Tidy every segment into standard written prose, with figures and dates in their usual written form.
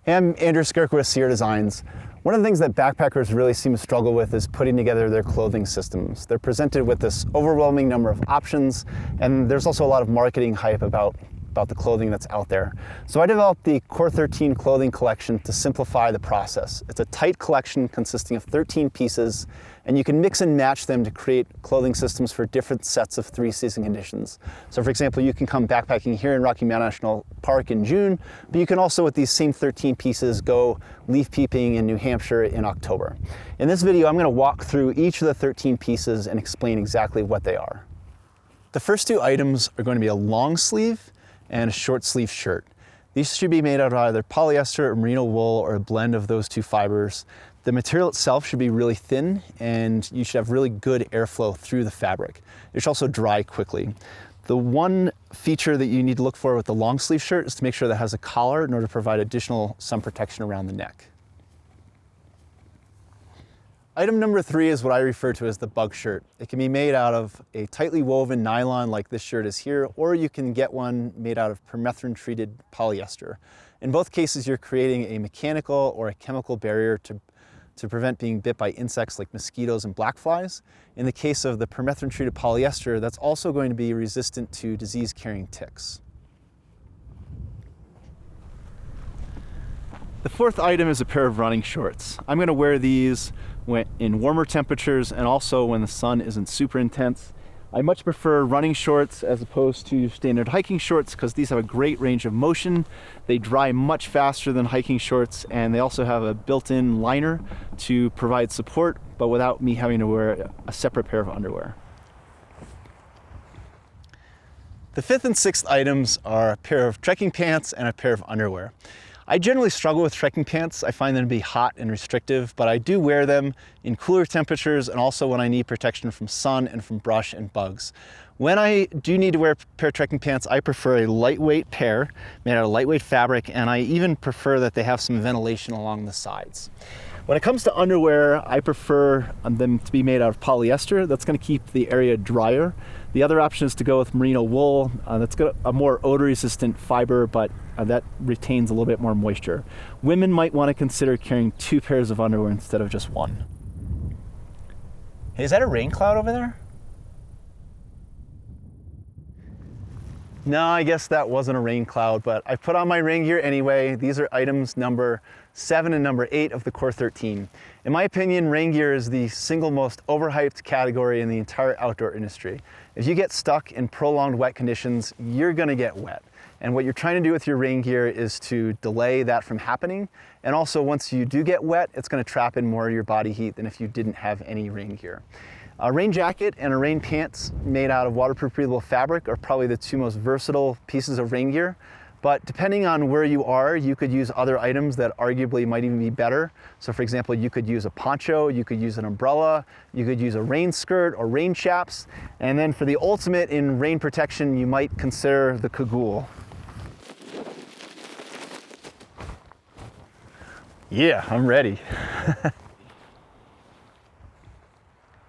Hey, I'm Andrew Skirk with Sierra Designs. One of the things that backpackers really seem to struggle with is putting together their clothing systems. They're presented with this overwhelming number of options, and there's also a lot of marketing hype about the clothing that's out there. So I developed the Core 13 clothing collection to simplify the process. It's a tight collection consisting of 13 pieces, and you can mix and match them to create clothing systems for different sets of 3-season conditions. So for example, you can come backpacking here in Rocky Mountain National Park in June, but you can also, with these same 13 pieces, go leaf peeping in New Hampshire in October. In this video, I'm going to walk through each of the 13 pieces and explain exactly what they are. The first two items are going to be a long sleeve and a short sleeve shirt. These should be made out of either polyester or merino wool or a blend of those two fibers. The material itself should be really thin, and you should have really good airflow through the fabric. It should also dry quickly. The one feature that you need to look for with the long sleeve shirt is to make sure that it has a collar in order to provide additional sun protection around the neck. Item number 3 is what I refer to as the bug shirt. It can be made out of a tightly woven nylon like this shirt is here, or you can get one made out of permethrin treated polyester. In both cases, you're creating a mechanical or a chemical barrier to prevent being bit by insects like mosquitoes and black flies. In the case of the permethrin treated polyester, that's also going to be resistant to disease carrying ticks. The fourth item is a pair of running shorts. I'm going to wear these in warmer temperatures and also when the sun isn't super intense. I much prefer running shorts as opposed to standard hiking shorts because these have a great range of motion. They dry much faster than hiking shorts, and they also have a built-in liner to provide support, but without me having to wear a separate pair of underwear. The fifth and sixth items are a pair of trekking pants and a pair of underwear. I generally struggle with trekking pants. I find them to be hot and restrictive, but I do wear them in cooler temperatures and also when I need protection from sun and from brush and bugs. When I do need to wear a pair of trekking pants, I prefer a lightweight pair made out of lightweight fabric, and I even prefer that they have some ventilation along the sides. When it comes to underwear, I prefer them to be made out of polyester. That's going to keep the area drier. The other option is to go with merino wool. That's got a more odor-resistant fiber, but that retains a little bit more moisture. Women might want to consider carrying 2 pairs of underwear instead of just 1. Hey, is that a rain cloud over there? No, I guess that wasn't a rain cloud, but I put on my rain gear anyway. These are items number 7 and number 8 of the Core 13. In my opinion, rain gear is the single most overhyped category in the entire outdoor industry. If you get stuck in prolonged wet conditions, you're gonna get wet. And what you're trying to do with your rain gear is to delay that from happening. And also, once you do get wet, it's gonna trap in more of your body heat than if you didn't have any rain gear. A rain jacket and a rain pants made out of waterproof breathable fabric are probably the 2 most versatile pieces of rain gear. But depending on where you are, you could use other items that arguably might even be better. So for example, you could use a poncho, you could use an umbrella, you could use a rain skirt or rain chaps. And then for the ultimate in rain protection, you might consider the cagoule. Yeah, I'm ready.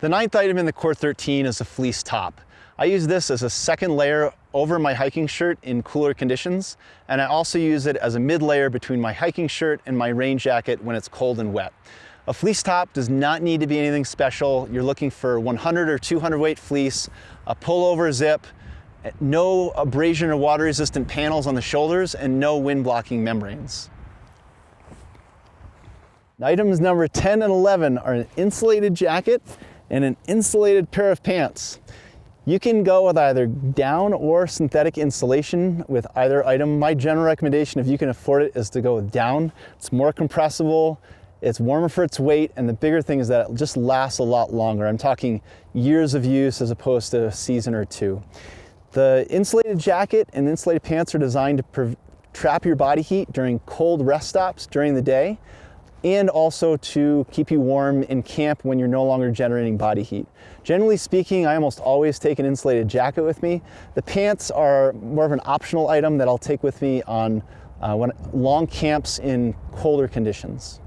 The 9th item in the Core 13 is a fleece top. I use this as a second layer over my hiking shirt in cooler conditions, and I also use it as a mid-layer between my hiking shirt and my rain jacket when it's cold and wet. A fleece top does not need to be anything special. You're looking for 100 or 200 weight fleece, a pullover zip, no abrasion or water-resistant panels on the shoulders, and no wind-blocking membranes. Items number 10 and 11 are an insulated jacket and an insulated pair of pants. You can go with either down or synthetic insulation with either item. My general recommendation, if you can afford it, is to go with down. It's more compressible, it's warmer for its weight, and the bigger thing is that it just lasts a lot longer. I'm talking years of use as opposed to a season or 2. The insulated jacket and the insulated pants are designed to trap your body heat during cold rest stops during the day, and also to keep you warm in camp when you're no longer generating body heat. Generally speaking, I almost always take an insulated jacket with me. The pants are more of an optional item that I'll take with me on long camps in colder conditions.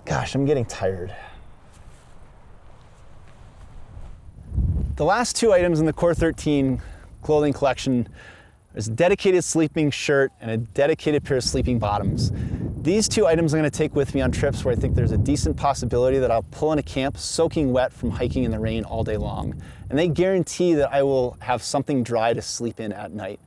Gosh, I'm getting tired. The last 2 items in the Core 13 clothing collection is a dedicated sleeping shirt and a dedicated pair of sleeping bottoms. These two items I'm going to take with me on trips where I think there's a decent possibility that I'll pull into camp soaking wet from hiking in the rain all day long. And they guarantee that I will have something dry to sleep in at night.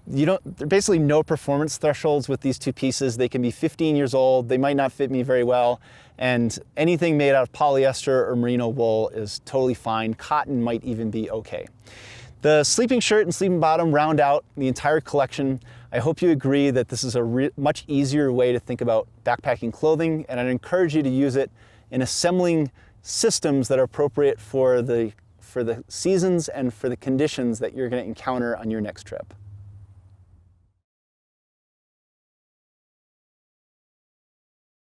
There are basically no performance thresholds with these two pieces. They can be 15 years old, they might not fit me very well, and anything made out of polyester or merino wool is totally fine. Cotton might even be okay. The sleeping shirt and sleeping bottom round out the entire collection. I hope you agree that this is a much easier way to think about backpacking clothing, and I'd encourage you to use it in assembling systems that are appropriate for the seasons and for the conditions that you're going to encounter on your next trip.